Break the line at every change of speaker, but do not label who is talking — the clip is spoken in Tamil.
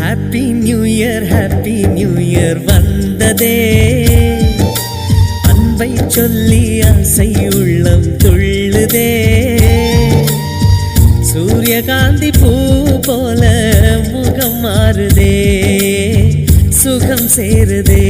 ஹாப்பி நியூ இயர் வந்ததே, அன்பை சொல்லி ஆசை உள்ளம் துள்ளுதே, சூரியகாந்தி பூ போல முகம் மாறுதே, சுகம் சேருதே.